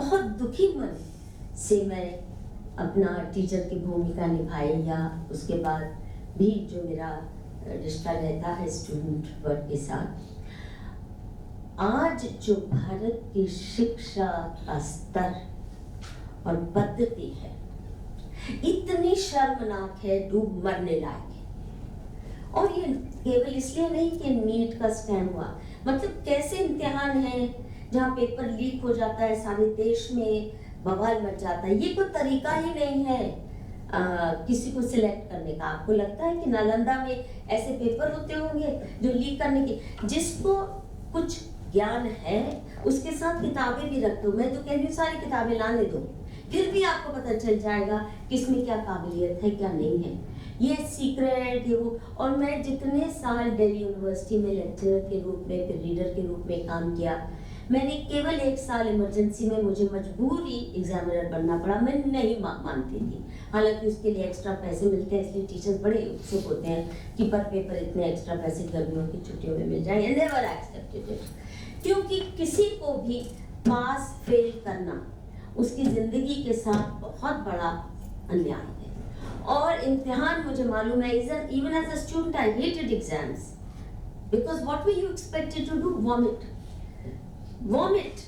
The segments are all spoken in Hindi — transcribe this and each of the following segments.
बहुत दुखी मन से मैं अपना टीचर की भूमिका निभाई, या उसके बाद भी जो मेरा रिश्ता रहता है स्टूडेंट वर्क के साथ। आज जो भारत की शिक्षा का स्तर और पद्धति है, इतनी शर्मनाक है, डूब मरने लायक है। और ये केवल इसलिए नहीं कि नीट का स्कैम हुआ, मतलब कैसे इम्तिहान है जहाँ पेपर लीक हो जाता है, सारे देश में बवाल मच जाता है। ये कोई तरीका ही नहीं है किसी को सिलेक्ट करने का। आपको लगता है कि नालंदा में ऐसे पेपर होते होंगे जो लीक करने के? जिसको कुछ ज्ञान है उसके साथ किताबें भी रख दो, मैं तो कह रही हूँ सारी किताबें लाने दो, फिर भी आपको पता चल जाएगा किसमें क्या काबिलियत है क्या नहीं है। ये सीक्रेट है वो। और मैं जितने साल दिल्ली यूनिवर्सिटी में लेक्चरर के रूप में, फिर रीडर के रूप में काम किया, मैंने केवल 1 साल इमरजेंसी में मुझे मजबूरी एग्जामिनर बनना पड़ा। मैं नहीं मानती थी, हालांकि उसके लिए एक्स्ट्रा पैसे मिलते हैं, इसलिए टीचर्स बड़े उत्सुक होते हैं कि पर पेपर इतने एक्स्ट्रा पैसे गर्मियों की छुट्टियों में मिल जाए। नेवर एक्सेप्टेड इट, क्योंकि किसी को भी पास फेल करना उसकी जिंदगी के साथ बहुत बड़ा अन्याय है। और इम्तिहान मुझे मालूम है, even as a student I hated exams, because what were you expected to do? Vomit.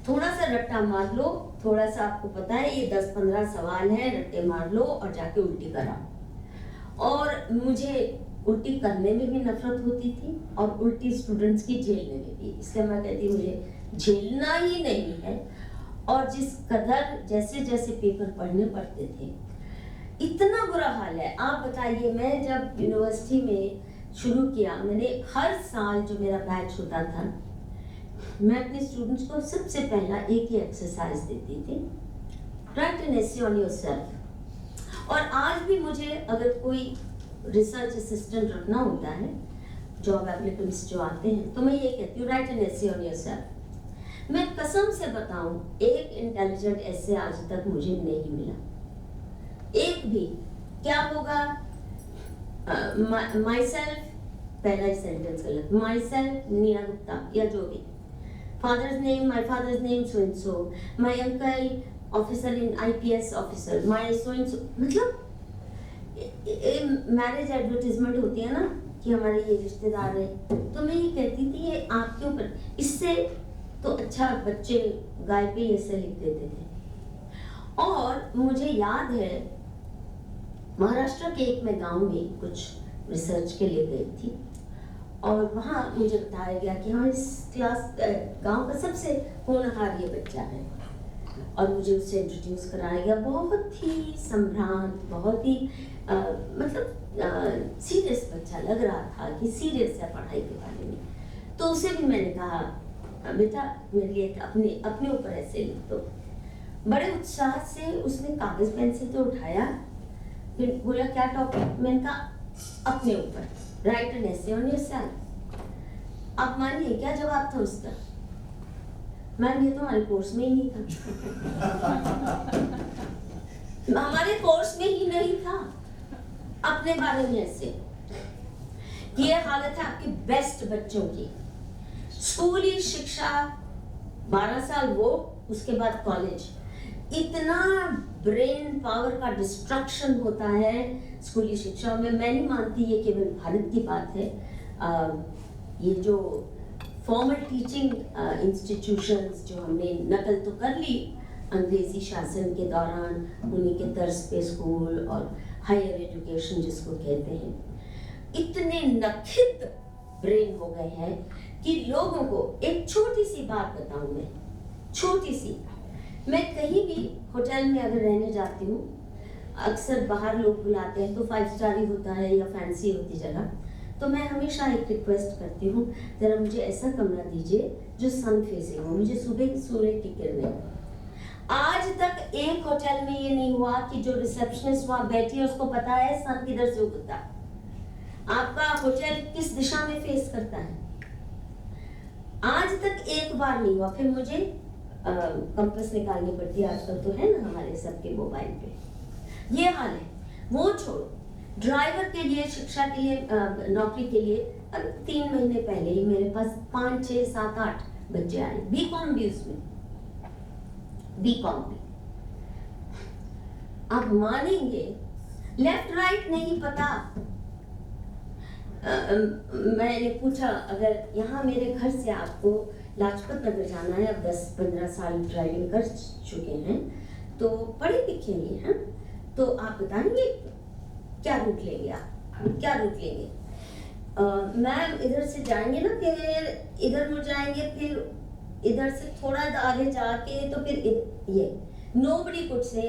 थोड़ा सा रट्टा मार लो, थोड़ा सा आपको पता है ये 10-15 सवाल है, रट्टे मार लो और जाके उल्टी कराओ। और मुझे उल्टी करने में भी नफरत होती थी और उल्टी स्टूडेंट्स की झेलने में भी, इसलिए मैं कहती मुझे झेलना ही नहीं है। और जिस कदर जैसे जैसे पेपर पढ़ने पड़ते थे, इतना बुरा हाल है। आप बताइए, मैं जब यूनिवर्सिटी में शुरू किया, मैंने हर साल जो मेरा बैच होता था, मैं अपने स्टूडेंट्स को सबसे पहला एक ही एक्सरसाइज देती थी, right an essay on yourself. और आज भी मुझे अगर कोई रिसर्च असिस्टेंट रखना होता है, जॉब एप्लीकेंट्स जो आते हैं, तो मैं ये कहती हूँ right an essay on yourself. मैं कसम से बताऊं, एक इंटेलिजेंट एसे आज तक मुझे नहीं मिला, एक भी। क्या होगा? माई सेल्फ, पहला ही सेंटेंस गलत, माई सेल्फ नीना गुप्ता या जो भी, father's name, my father's name so and so, my uncle officer in IPS officer, my so and so। मतलब मैरिज एडवर्टीजमेंट होती है ना कि हमारे ये रिश्तेदार है, तो मैं ये कहती थी ये आपके ऊपर, इससे तो अच्छा बच्चे गाय पे ऐसे लिख देते थे। और मुझे याद है महाराष्ट्र के एक मैं गांव में कुछ रिसर्च के लिए गई थी, और वहाँ मुझे बताया गया कि हाँ इस क्लास गांव का सबसे होनहार ये बच्चा है, और मुझे उससे इंट्रोड्यूस कराया गया। बहुत ही संभ्रांत, बहुत ही मतलब सीरियस बच्चा लग रहा था कि सीरियस है पढ़ाई के बारे में। तो उसे भी मैंने कहा बेटा मेरे लिए अपने ऊपर ऐसे लिख दो। बड़े उत्साह से उसने कागज पेंसिल तो उठाया, फिर बोला क्या टॉपिक? मैंने कहा अपने ऊपर, right an essay on yourself. आप मानिए क्या जवाब था उसका? मैम ये तो हमारे कोर्स में ही नहीं था। हमारे कोर्स में ही नहीं था अपने बारे में ऐसे। ये हालत है आपके बेस्ट बच्चों की। स्कूली शिक्षा 12 साल, वो उसके बाद कॉलेज, इतना ब्रेन पावर का डिस्ट्रक्शन होता है स्कूली शिक्षा में। मैं नहीं मानती ये केवल भारत की बात है। ये जो फॉर्मल टीचिंग इंस्टीट्यूशंस जो हमने नकल तो कर ली अंग्रेजी शासन के दौरान, उन्हीं के तर्ज पे स्कूल और हायर एजुकेशन जिसको कहते हैं, इतने नखित ब्रेन हो गए हैं कि लोगों को, एक छोटी सी बात बताऊं मैं, छोटी सी, मैं कहीं भी होटल में अगर रहने जाती हूँ, अक्सर बाहर लोग बुलाते हैं तो 5 स्टार ही होता है या फैंसी होती जगह, तो मैं हमेशा एक रिक्वेस्ट करती हूँ, जरा मुझे ऐसा कमरा दीजिए जो सन फेसिंग हो, मुझे सुबह की सूरज की किरणें। आज तक एक होटल में ये नहीं हुआ कि जो रिसेप्शनिस्ट वहां बैठी है उसको पता है सन किधर से उगता, आपका होटल किस दिशा में फेस करता है, आज तक एक बार नहीं हुआ। फिर मुझे कंपास निकालनी पड़ती है, आजकल तो है ना हमारे सबके मोबाइल पे। ये हाल है। वो छोड़ो, ड्राइवर के लिए, शिक्षा के लिए, नौकरी के लिए 3 महीने पहले ही मेरे पास 5, 6, 7, 8 बच्चे आए, बीकॉम भी उसमें। बीकॉम में। आप मानेंगे लेफ्ट राइट नहीं पता। मैंने पूछा अगर यहाँ मेरे घर से आपको लाजपत नगर जाना है, अब 10-15 साल ड्राइविंग कर चुके हैं तो पढ़े लिखे ही हैं, तो आप बताएंगे क्या रूट लेंगे, आप क्या रूट लेंगे? मैम इधर से जाएंगे ना, फिर इधर मुड़ जाएंगे, फिर इधर से थोड़ा आगे जाके तो फिर ये नोबडी कुड से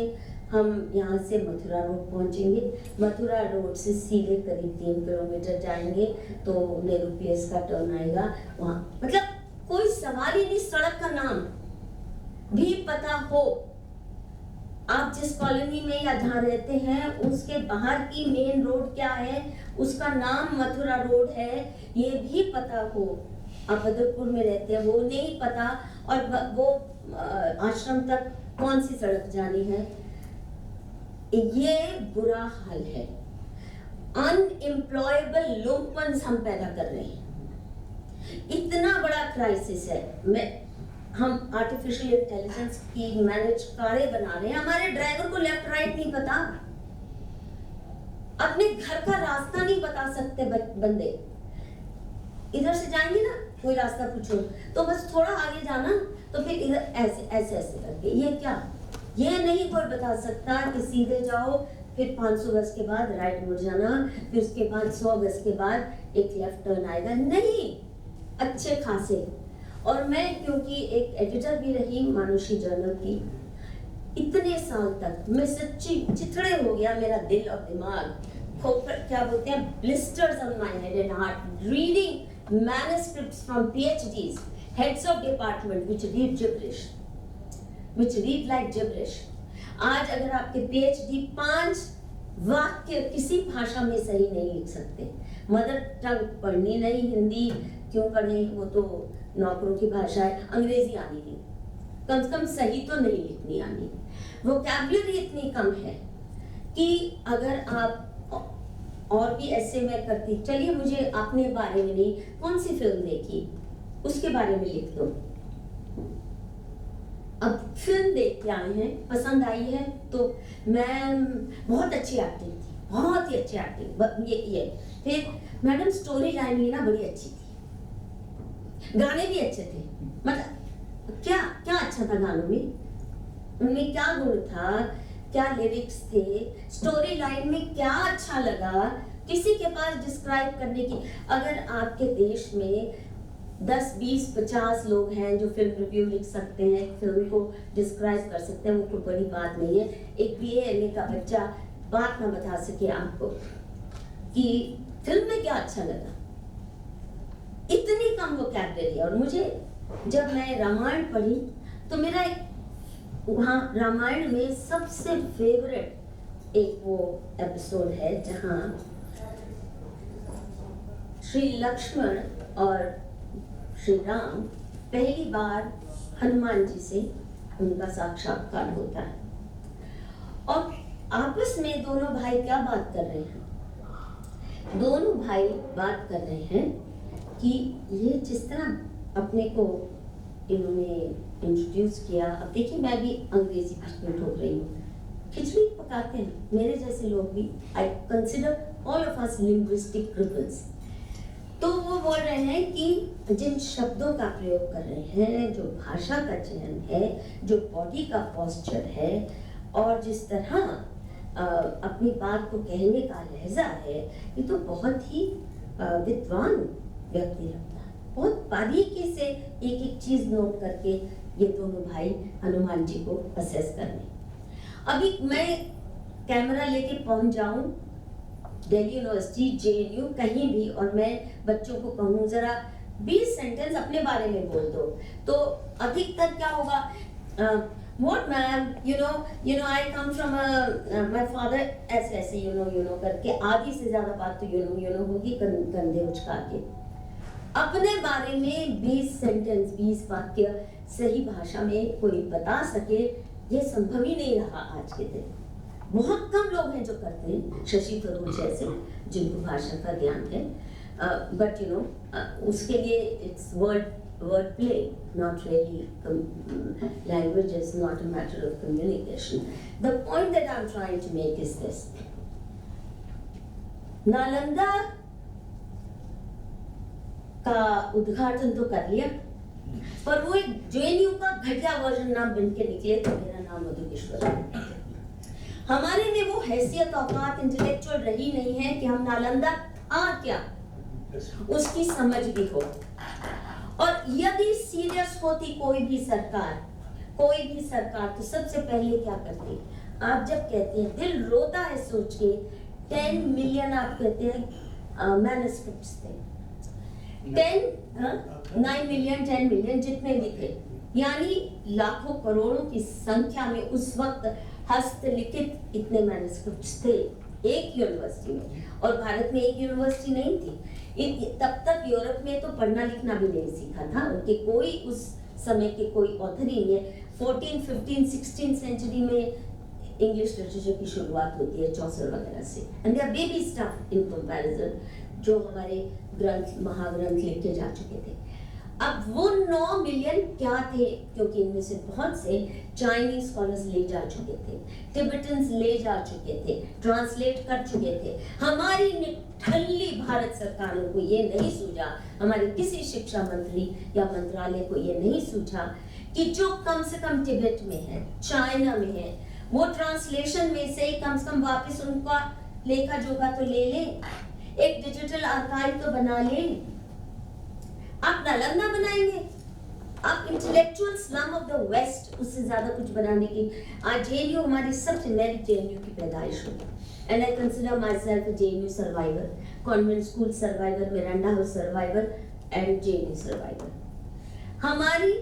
हम यहाँ से मथुरा रोड पहुँचेंगे, मथुरा रोड से सीधे करीब 3 किलोमीटर जाएंगे तो नेहरू प्लेस का टर्न आएगा, वहाँ मतलब कोई सवाल ही नहीं, सड़क का नाम भी पता हो, आप जिस कॉलोनी में या जहाँ रहते हैं उसके बाहर की मेन रोड क्या है, उसका नाम मथुरा रोड है, ये भी पता हो। आप बदरपुर में रहते हैं, वो नहीं पता, और वो आश्रम तक कौन सी सड़क जानी है, ये बुरा हाल है। अनएम्प्लॉयबल लोगपन हम पैदा कर रहे हैं, इतना बड़ा क्राइसिस है। हम आर्टिफिशियल इंटेलिजेंस की मैनेज कारें बना रहे हैं, हमारे ड्राइवर को लेफ्ट राइट नहीं पता, अपने घर का रास्ता नहीं बता सकते बंदे। इधर से जाएंगे ना, कोई रास्ता पूछो तो बस थोड़ा आगे जाना, तो फिर इधर ऐसे ऐसे ऐसे करके, ये क्या, ये नहीं कोई बता सकता कि सीधे जाओ, फिर 500 गज के बाद राइट मुड़ जाना, फिर उसके बाद 100 गज के बाद एक लेफ्ट टर्न आएगा, नहीं, अच्छे खासे। और मैं क्योंकि एक एडिटर भी रही मानुषी जर्नल की, इतने साल तक मैं सच्ची चिथड़े हो गया मेरा दिल और दिमाग, क्या बोलते हैं, blisters on my head and heart, reading manuscripts from PhDs, heads of department which read gibberish, which read like gibberish। आज अगर आपके PhD 5 वाक्य किसी भाषा में सही नहीं लिख सकते, मदर टंग पढ़नी नहीं, हिंदी क्यों पढ़ें, वो तो नौकरों की भाषा है, अंग्रेजी आनी नहीं, कम से कम सही तो नहीं लिखनी आनी, वोकैबुलरी इतनी कम है कि अगर आप और भी ऐसे मैं करती, चलिए मुझे अपने बारे में नहीं, कौन सी फिल्म देखी उसके बारे में लिख दो। अब फिल्म देख के आए हैं, पसंद आई है, तो मैं बहुत अच्छी एक्टिंग थी, बहुत ही अच्छी एक्टिंग, ये फिर मैडम स्टोरी लाइन भी ना बड़ी अच्छी थी, गाने भी अच्छे थे, मतलब क्या क्या अच्छा था गानों में, उनमें क्या गुण था, क्या लिरिक्स थे, स्टोरी लाइन में क्या अच्छा लगा, किसी के पास डिस्क्राइब करने की। अगर आपके देश में 10, 20, 50 लोग हैं जो फिल्म रिव्यू लिख सकते हैं, फिल्म को डिस्क्राइब कर सकते हैं, वो कोई बड़ी बात नहीं है। एक BA MA का बच्चा बात ना बता सके आपको कि फिल्म में क्या अच्छा लगा, इतनी कम वोकैबुलरी। और मुझे जब मैं रामायण पढ़ी तो मेरा एक वहाँ रामायण में सबसे फेवरेट एक वो एपिसोड है जहाँ श्री लक्ष्मण और श्री राम पहली बार हनुमान जी से उनका साक्षात्कार होता है, और आपस में दोनों भाई क्या बात कर रहे हैं, दोनों भाई बात कर रहे हैं कि ये जिस तरह अपने को इन्होंने इंट्रोड्यूस किया। अब देखिए मैं भी अंग्रेजी में ठोक रही हूँ, खिचड़ी पकाते हैं मेरे जैसे लोग भी, I consider all of us linguistic cripples. तो वो बोल रहे हैं कि जिन शब्दों का प्रयोग कर रहे हैं, जो भाषा का चयन है, जो बॉडी का पोस्चर है, और जिस तरह अपनी बात को कहने का लहजा है, ये तो बहुत ही विद्वान व्यक्ति लगता है, बहुत बारीकी से एक एक चीज नोट करके ये दोनों भाई हनुमान जी को असेस करने। अभी मैं कैमरा लेके पहुंच जाऊं दिल्ली यूनिवर्सिटी, JNU, कहीं भी, और मैं बच्चों को कहूँ जरा 20 सेंटेंस अपने बारे में बोल दो, तो अधिकतर क्या होगा, what ma'am, you know I come from my father, ऐसे you know करके आधी से ज्यादा बात तो you know होगी कंधे उचका के। अपने बारे में 20 सेंटेंस, 20 वाक्य सही भाषा में कोई बता सके, ये संभव ही नहीं रहा आज के दिन। बहुत कम लोग हैं जो करते हैं, शशि थरूर जैसे, जिनको भाषा का ज्ञान है, बट उसके लिए it's world wordplay, not really. Language is not a matter of communication. The point that I'm trying to make is this. Nalanda का उद्घाटन तो कर लिया, पर वो एक जेएनयू का घटिया वर्जन नाम बन के निकले तो मेरा नाम मधुकेश्वर है। हमारे में वो हैसियत औकात इंटेलेक्चुअल रही नहीं है कि हम नालंदा था क्या उसकी समझ भी हो। और यदि सीरियस होती कोई भी सरकार तो सबसे पहले क्या करती? आप जब कहते हैं, दिल रोता है सोच के 10 मिलियन आप कहते हैं मैन्युस्क्रिप्ट्स थे, 9 मिलियन 10 मिलियन जितने भी थे, यानी लाखों करोड़ों की संख्या में उस वक्त हस्तलिखित इतने मैन्युस्क्रिप्ट्स थे एक यूनिवर्सिटी में। और भारत में एक यूनिवर्सिटी नहीं थी, तब तक यूरोप में तो पढ़ना लिखना भी नहीं सीखा था, उनके कोई उस समय के कोई ऑथर ही नहीं है। 14, 15, 16 सेंचुरी में इंग्लिश लिटरेचर की शुरुआत होती है चौसर वगैरह से, and they are baby stuff in comparison जो हमारे ग्रंथ महाग्रंथ लिख के जा चुके थे। अब वो 9 मिलियन क्या थे, क्योंकि इनमें से बहुत से चाइनीज स्कॉलर्स ले जा चुके थे, टिबेटन्स ले जा चुके थे, ट्रांसलेट कर चुके थे। हमारी निठल्ली भारत सरकारों को ये नहीं सूझा, हमारे किसी शिक्षा मंत्री या मंत्रालय को ये नहीं सूझा कि जो कम से कम तिब्बत में है, चाइना में है, वो ट्रांसलेशन में से कम से कम वापस उनका लेखा जोखा तो ले ले, एक डिजिटल आर्काइव तो बना ले। आप नालंदा बनाएंगे, आप intellectual slum of the west, उससे ज्यादा कुछ बनाने की। आज जेएनयू हमारी सबसे मेरी जेएनयू की पैदाइश हुई, and I consider my self a JNU survivor, convent school survivor, Miranda house survivor and JNU survivor. हमारी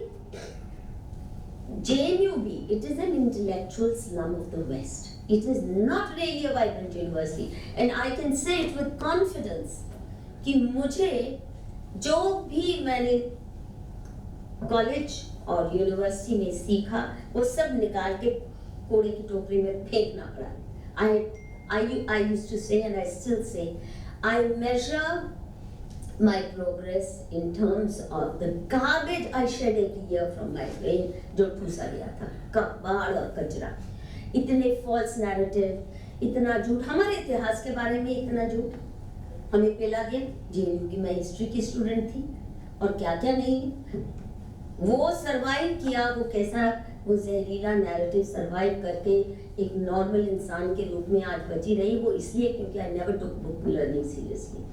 JNU भी, it is an intellectual slum of the West. It is not really a vibrant university, and I can say it with confidence कि मुझे जो भी मैंने कॉलेज और यूनिवर्सिटी में सीखा वो सब निकाल के कूड़े की टोकरी में फेंकना पड़ा। I used to say, and I still say, I measure my progress in terms of the garbage I shed every year from my brain, जो ठूसा गया था, कबाड़ और कचरा, इतने false narrative, इतना झूठ, हमारे इतिहास के बारे में इतना झूठ हमें पेला गया। जेएनयू की मैं हिस्ट्री की स्टूडेंट थी और क्या क्या नहीं, वो सरवाइव किया, वो कैसा वो जहरीला नैरेटिव सरवाइव करके एक नॉर्मल इंसान के रूप में आज बची रही, वो इसलिए क्योंकि I never took book learning seriously.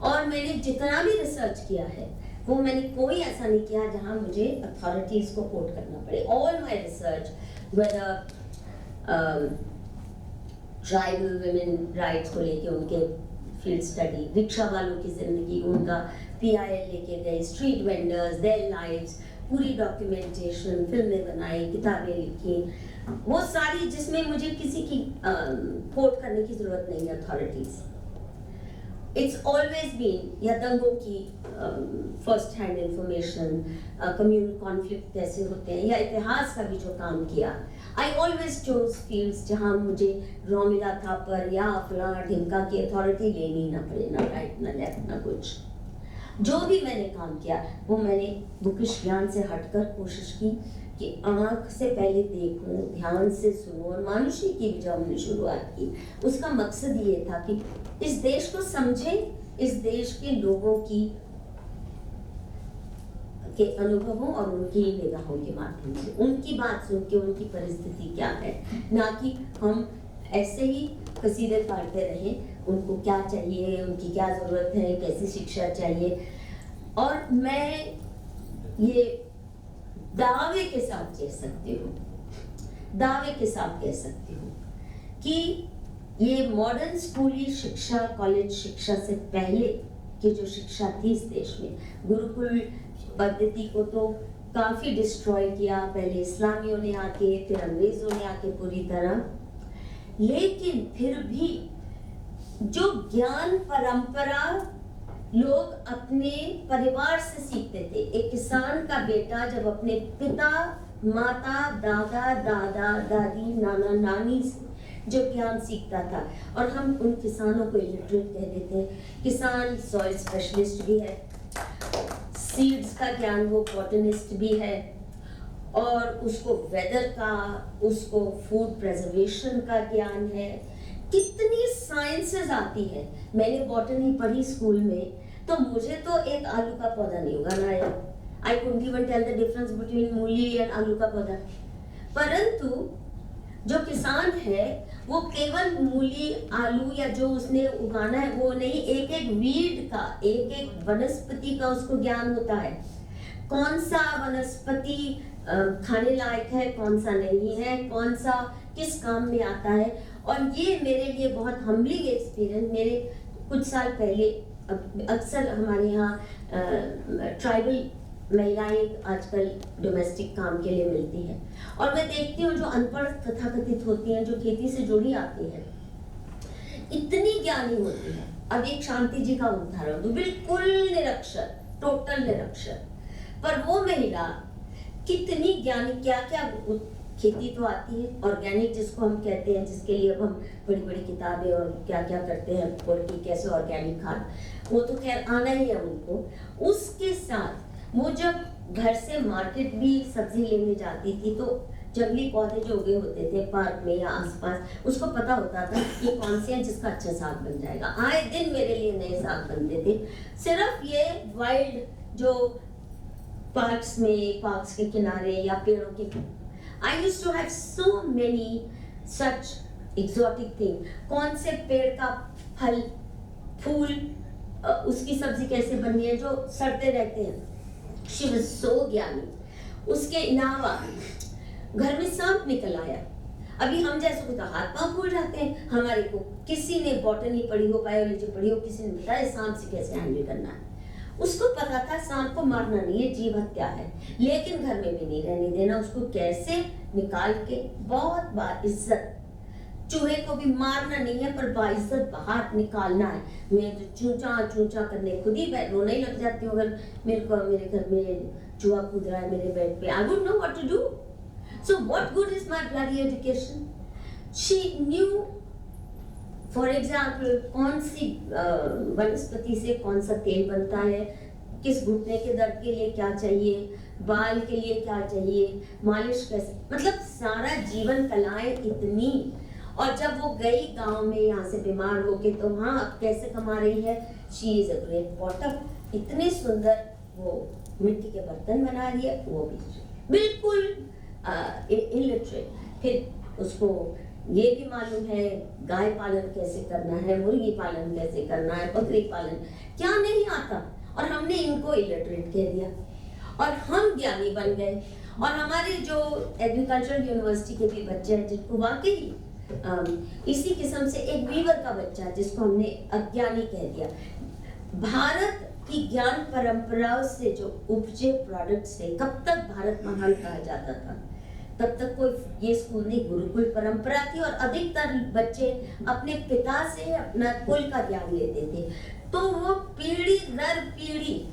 और मैंने जितना भी रिसर्च किया है वो मैंने कोई ऐसा नहीं किया जहां मुझे अथॉरिटीज को कोट करना पड़े। All my research, whether tribal women rights को लेके उनके फील्ड स्टडी, रिक्शा वालों की जिंदगी, उनका PIL लेके गए, स्ट्रीट वेंडर्स, देयर लाइव्स, पूरी डॉक्यूमेंटेशन, फिल्में बनाई, किताबें लिखी, वो सारी जिसमें मुझे किसी की कोट करने की जरूरत नहीं है अथॉरिटीज। It's always been या दंगों की first hand information, communal conflict कैसे होते हैं, या इतिहास का भी जो काम किया। I always chose fields जहाँ मुझे रोमिला थापर या फलाना ढिमका की अथॉरिटी लेनी ना पड़े, ना राइट ना लेफ्ट ना कुछ। जो भी मैंने काम किया वो मैंने बुकिश ज्ञान से हटकर कोशिश की कि आँख से पहले देखूं, ध्यान से सुनूं, और मानुषी की भी जो हमने शुरुआत की उसका मकसद ये था कि इस देश को समझें, इस देश के लोगों के अनुभवों और उनकी निगाहों के माध्यम से, उनकी बात सुन के उनकी परिस्थिति क्या है, ना कि हम ऐसे ही कसीदे पढ़ते रहें उनको क्या चाहिए, उनकी क्या ज़रूरत है, कैसी शिक्षा चाहिए। और मैं ये दावे के साथ कह सकती हूँ, दावे के साथ कह सकती हूँ कि ये मॉडर्न स्कूली शिक्षा, कॉलेज शिक्षा से पहले की जो शिक्षा थी इस देश में, गुरुकुल पद्धति को तो काफी डिस्ट्रॉय किया, पहले इस्लामियों ने आके, फिर अंग्रेजों ने आके पूरी तरह, लेकिन फिर भी जो ज्ञान परंपरा लोग अपने परिवार से सीखते थे, एक किसान का बेटा जब अपने पिता, माता, दादा, दादी, नाना, नानी से जो ज्ञान सीखता था, और हम उन किसानों को इलिटरेट कह देते हैं, किसान सॉइल स्पेशलिस्ट भी है, सीड्स का ज्ञान, वो बॉटनिस्ट भी है, और उसको वेदर का, उसको फूड प्रिजर्वेशन का ज्ञान है। कितनी साइंसेस आती है। मैंने बॉटनी पढ़ी स्कूल में, तो मुझे तो एक आलू का पौधा नहीं उगाना आया। I couldn't even tell the difference between mooli and aloo का पौधा। परंतु जो किसान है वो केवल मूली, आलू या जो उसने उगाना है वो नहीं, एक एक वीड का, एक एक वनस्पति का उसको ज्ञान होता है। कौन सा वनस्पति खाने लायक है, कौन सा नहीं है, कौन सा किस काम में आता है। और ये मेरे लिए बहुत हम्बलिंग एक्सपीरियंस। मेरे कुछ साल पहले, अक्सर हमारे यहाँ ट्राइबल महिलाएं आजकल डोमेस्टिक काम के लिए मिलती है, और मैं देखती हूँ जो अनपढ़ तथाकथित होती हैं, जो खेती से जुड़ी आती हैं, इतनी ज्ञानी होती है। अब एक शांति जी का उदाहरण दूं, बिल्कुल निरक्षर, टोटल निरक्षर, पर वो महिला कितनी ज्ञानी, क्या क्या खेती तो आती है, ऑर्गेनिक जिसको हम कहते हैं, जिसके लिए अब हम बड़ी बड़ी किताबें और क्या क्या करते हैं, पोल्ट्री कैसे ऑर्गेनिक खाद, वो तो खैर आना ही है उनको। उसके साथ वो जब घर से मार्केट भी सब्जी लेने जाती थी, तो जंगली पौधे जो उगे होते थे पार्क में या आसपास, उसको पता होता था कि कौन से हैं जिसका अच्छा साग बन जाएगा। आए दिन मेरे लिए नए साग बनते थे। सिर्फ ये वाइल्ड जो पार्क्स में, पार्क्स के किनारे या पेड़ों के, I used to have so many such exotic thing. कौन से पेड़ का फल, फूल, उसकी सब्जी कैसे बननी है जो सड़ते रहते हैं। She was so ज्ञानी। उसके अलावा घर में सांप निकल आया, अभी हम जैसे को तो हाथ पांव फूल जाते हैं। हमारे को किसी ने बॉटनी पढ़ी हो, बायोलॉजी पढ़ी हो, किसी ने बताया सांप से कैसे हैंडल करना है। उसको पता था सांप को मारना नहीं है, जीव हत्या है, लेकिन घर में भी नहीं रहने देना। उसको कैसे निकाल के, बहुत बार इज्जत, चूहे को भी मारना नहीं है पर बाइज्जत बाहर निकालना है। मैं तो चूचा चूचा करने खुद ही रोने लग जाती हूँ अगर मेरे घर में चूहा कूद रहा है मेरे बेड पे। I would know what to do. So what good is my bloody education. She knew, for example, कौन सी वनस्पति से कौन सा तेल बनता है, किस घुटने के दर्द के लिए क्या चाहिए, बाल के लिए क्या चाहिए, मालिश कैसे, मतलब सारा जीवन कलाएं इतनी। और जब वो गई गांव में यहाँ से बीमार होके, तो हाँ अब कैसे कमा रही है, she is a great Potter. इतने सुंदर वो मिट्टी के बर्तन बना रही है, वो भी बिल्कुल इलिटरेट। फिर उसको ये भी मालूम है गाय पालन कैसे करना है, मुर्गी पालन कैसे करना है, बकरी पालन क्या नहीं आता, और हमने इनको इलिटरेट कह दिया और हम ज्ञानी बन गए। और हमारे जो एग्रीकल्चरल यूनिवर्सिटी के भी बच्चे हैं जिनको वाकई इसी किस्म से, एक वीवर का बच्चा जिसको हमने अज्ञानी कह दिया। भारत की ज्ञान परंपराओं से जो उपजे प्रोडक्ट से कब तक भारत महान कहा जाता था, तब तक कोई ये स्कूल नहीं, गुरुकुल परंपरा थी। और अधिकतर बच्चे अपने पिता से अपना कुल का ज्ञान लेते थे, तो वो पीढ़ी दर पीढ़ी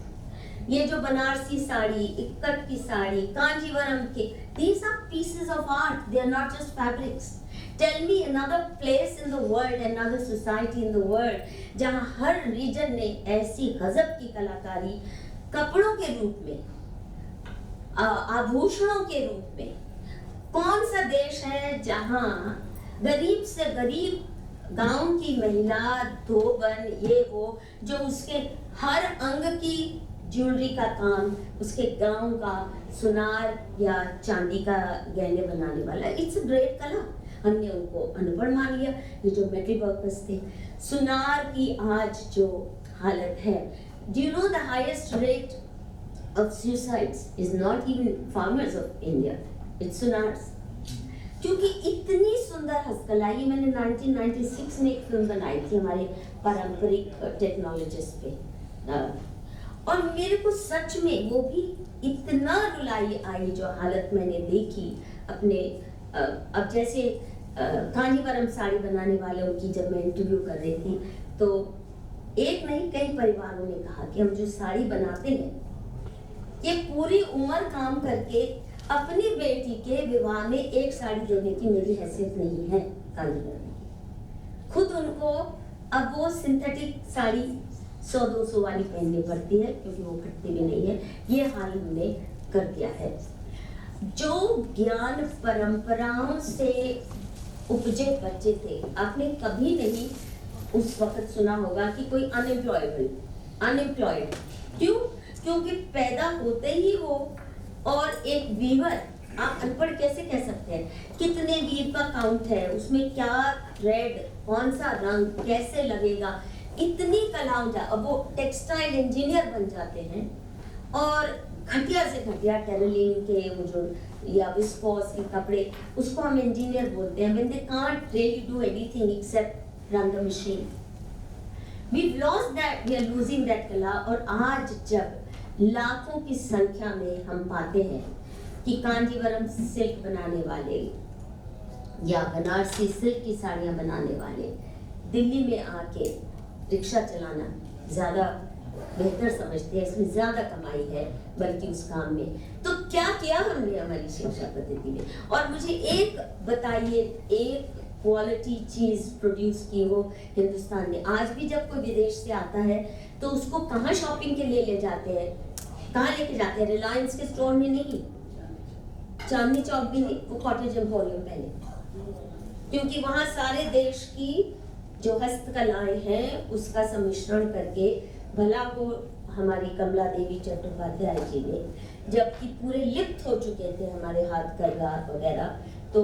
ये जो बनारसी साड़ी, इक्कट की साड़ी, कांजीवरम के, these are pieces of art, they are not just fabrics. Tell me another place in the world, another society in the world, जहाँ हर रीजन ने ऐसी गजब की कलाकारी कपड़ों के रूप में, आभूषणों के रूप में। कौन सा देश है जहाँ गरीब से गरीब गांव की महिला, धोबन, ये वो, जो उसके हर अंग की ज्वेलरी का काम, उसके गांव का सुनार या चांदी का गहने बनाने वाला, इट्स अ ग्रेट कला। हमने उनको अनपढ़ मान लिया, ये जो मेटल वर्कर्स थे। सुनार की आज जो हालत है, do you know the highest rate of suicides is not even farmers of India, it's sunars। क्योंकि इतनी सुंदर हस्तकला, ये मैंने 1996 में एक फिल्म बनाई थी हमारे पारंपरिक टेक्नोलॉजिस्ट पे, और मेरे को सच में वो भी इतना रुलाई आई जो हालत मैंने देखी अपने। अब जैसे कांजीवरम साड़ी बनाने वालों की जब मैं इंटरव्यू कर रही थी, तो एक नहीं कई परिवारों ने कहा कि हम जो साड़ी बनाते हैं, ये पूरी उम्र काम करके अपनी बेटी के विवाह में एक साड़ी देने की मेरी हैसियत नहीं है कांजीवरम की। खुद उनको अब वो सिंथेटिक साड़ी 100-200 वाली पहननी पड़ती है क्योंकि वो फटती भी नहीं है। ये हाल हमने कर दिया है। जो ज्ञान परंपराओं से उपजे बच्चे थे, आपने कभी नहीं उस वक्त सुना होगा कि कोई अनएम्प्लॉयड। क्यों? क्योंकि पैदा होते ही वो, और एक वीवर, आप अनपढ़ कैसे कह सकते हैं? कितने वीव का काउंट है, उसमें क्या थ्रेड, कौन सा रंग कैसे लगेगा, इतनी कलाओं जा। अब वो टेक्सटाइल इंजीनियर बन जाते हैं और घटिया से घटिया टेरिलिन के वो जो या विस्कोस के कपड़े, उसको हम इंजीनियर बोलते हैं। when they can't really do anything except run the machine. We've lost that, we are losing that कला। और आज जब लाखों की संख्या में हम पाते हैं कि कांजीवरम सिल्क बनाने वाले या बनारसी सिल्क की साड़ियाँ बनाने वाले दिल्ली में आके रिक्शा चलाना ज़्यादा बेहतर समझते हैं, इसमें ज़्यादा कमाई है बल्कि उस काम में। तो क्या किया हमने हमारी शिक्षा पद्धति में? और मुझे एक बताइए, एक क्वालिटी चीज़ प्रोड्यूस की हो हिंदुस्तान ने। आज भी जब कोई विदेश से आता है तो उसको कहाँ शॉपिंग के लिए ले जाते हैं? कहाँ लेके जाते हैं? रिलायंस के स्टोर में नहीं, चांदनी चौक भी नहीं, वो कॉटेज एम्पोरियम पहले, क्योंकि वहाँ सारे देश की जो हस्तकलाएं हैं उसका सम्मिश्रण करके, भला को हमारी कमला देवी चट्टोपाध्याय जी ने, जबकि पूरे लिप्त हो चुके थे हमारे हाथ करघा वगैरह, तो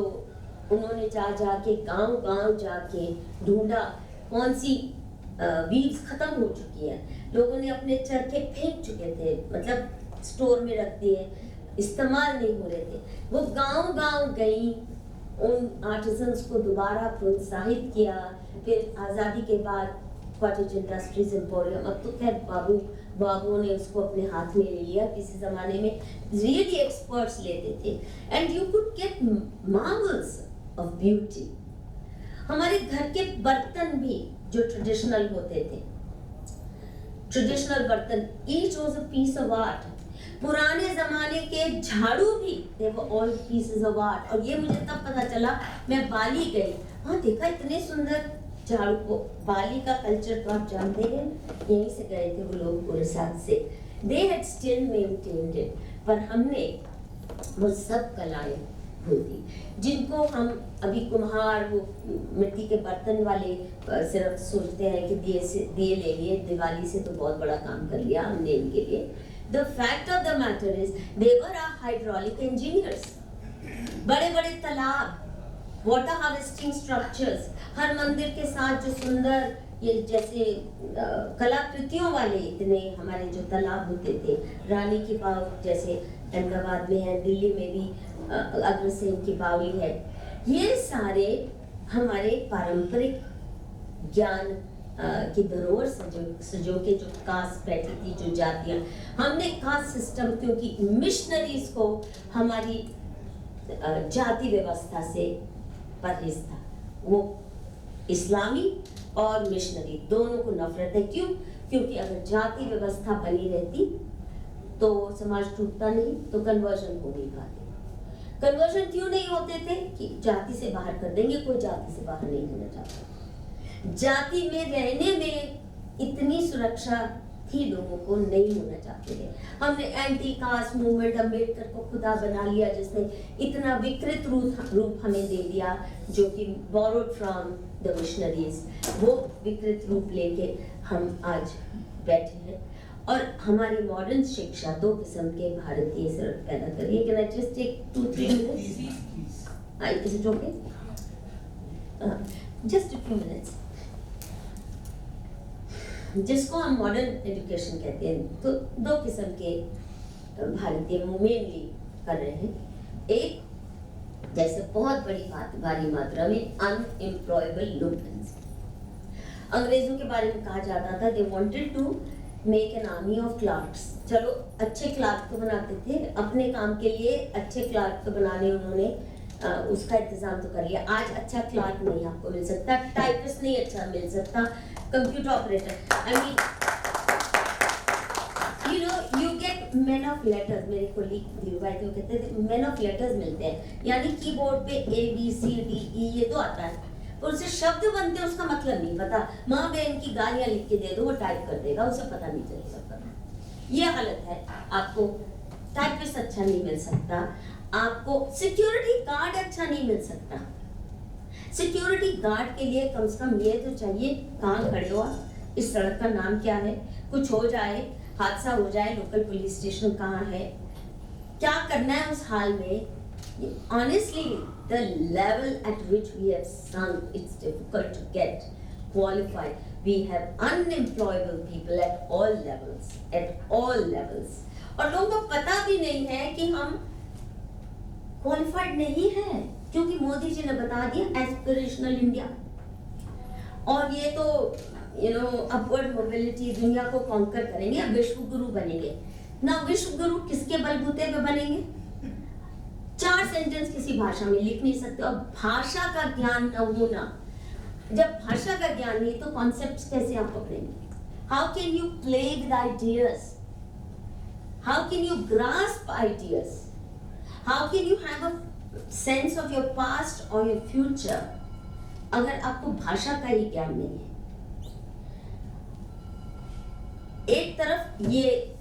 उन्होंने जाके गांव जाके ढूंढा कौन सी वीव्स खत्म हो चुकी है। लोगों ने अपने चरखे फेंक चुके थे, मतलब स्टोर में रख दिए, इस्तेमाल नहीं हो रहे थे। वो गांव गई, उन आर्टिजन्स को दोबारा प्रोत्साहित किया। फिर आज़ादी के बाद कॉटेज इंडस्ट्रीज एम्पोरियम, अब तो खैर बाबुओं ने उसको अपने हाथ में ले लिया। किसी जमाने में रियली एक्सपर्ट्स लेते थे, and you could get Marvels of beauty. हमारे घर के बर्तन भी जो ट्रेडिशनल होते थे, ट्रेडिशनल बर्तन, each was a piece of art. पुराने जमाने के झाड़ू भी they were all pieces of art। और ये मुझे तब पता चला, मैं बाली गई, हाँ देखा इतने सुंदर झाड़ू को। बाली का कल्चर तो आप जानते हैं, यहीं से गए थे वो लोग उड़ीसा से। they had still maintained it, पर हमने वो सब कलाएं भूल दी, जिनको हम अभी कुम्हार, वो मिट्टी के बर्तन वाले सिर्फ सोचते हैं कि दिए ले लिए, दिवाली से तो बहुत बड़ा काम कर लिया हमने इनके लिए। The fact of the matter is they were our hydraulic engineers। बड़े तालाब, water harvesting structures, हर मंदिर के साथ जो सुंदर ये जैसे कलाकृतियों वाले इतने हमारे जो तालाब होते थे, रानी की बाव जैसे अहमदाबाद में है, दिल्ली में भी अग्रसेन की बावली है। ये सारे हमारे पारंपरिक ज्ञान की धरोहर सजो के जो कास्ट बैठी थी, जो जातियां, हमने कास्ट सिस्टम, क्योंकि मिशनरीज को हमारी जाति व्यवस्था से परहेज था। वो इस्लामी और मिशनरी दोनों को नफरत है। क्यों? क्योंकि अगर जाति व्यवस्था बनी रहती तो समाज टूटता नहीं, तो कन्वर्जन हो नहीं पाते। कन्वर्जन क्यों नहीं होते थे? कि जाति से बाहर कर देंगे, कोई जाति से बाहर नहीं होना चाहता। जाति में रहने में इतनी सुरक्षा थी, लोगों को नहीं होना चाहते थे। हमने एंटी कास्ट मूवमेंट, अम्बेडकर को खुदा बना लिया, जिसने इतना विकृत रूप हमें दे दिया, जो कि बोरोड फ्रॉम द मिशनरीज। वो विकृत रूप लेके हम आज बैठे हैं। और हमारी मॉडर्न शिक्षा दो किस्म के भारतीय सिर्फ पैदा कर रही है। Can I just take 2-3 minutes? Is it okay? Just a few minutes. जिसको हम मॉडर्न एजुकेशन कहते हैं, तो दो किस्म के भारतीय मेनली कर रहे हैं। एक, जैसे बहुत भारी मात्रा में अनएम्प्लॉयबल लुम्पेंस। अंग्रेजों के बारे में कहा जाता था, they wanted to make an army of clerks. चलो अच्छे क्लार्क तो बनाते थे, अपने काम के लिए अच्छे क्लार्क तो बनाने उन्होंने उसका इंतजाम तो कर लिया। आज अच्छा क्लार्क नहीं आपको मिल सकता, टाइपिस्ट नहीं अच्छा मिल सकता, computer operator. I mean you know you get man of letters. मेरे कोलीग धीरूभाई थे, वो कहते थे मैन ऑफ लेटर्स मिलते हैं, यानी कीबोर्ड पे ABCDE ये तो आता है, और उसे शब्द बनते हैं उसका मतलब नहीं पता। माँ बहन की गालियां लिख के दे दो, वो टाइप कर देगा, उसे पता नहीं चलेगा। ये हालत है। आपको टाइपिस्ट अच्छा नहीं मिल सकता, आपको सिक्योरिटी गार्ड अच्छा नहीं मिल सकता। सिक्योरिटी गार्ड के लिए कम से कम ये तो चाहिए, कहाँ खड़े हो आप, इस सड़क का नाम क्या है, कुछ हो जाए, हादसा हो जाए, लोकल पुलिस स्टेशन कहाँ है, क्या करना है उस हाल में। Honestly, the level at which we have sunk, it's difficult to get qualified. We have unemployable people at all levels, at all levels. और लोगों को पता भी नहीं है कि हम क्वालिफाइड नहीं है, क्योंकि मोदी जी ने बता दिया एस्पिरेशनल इंडिया। और ये तो अपवर्ड मोबिलिटी, दुनिया को कॉन्कर करेंगे, अब विश्व गुरु बनेंगे ना। विश्व गुरु किसके बलबूते पे बनेंगे? 4 सेंटेंस किसी भाषा में लिख नहीं सकते, और भाषा का ज्ञान न होना। जब भाषा का ज्ञान नहीं तो कॉन्सेप्ट्स कैसे आप पकड़ेंगे? How can you play with ideas? How can you grasp ideas? How can you have a sense of your past और योर फ्यूचर अगर आपको भाषा का ही ज्ञान नहीं है? एक तरफ ये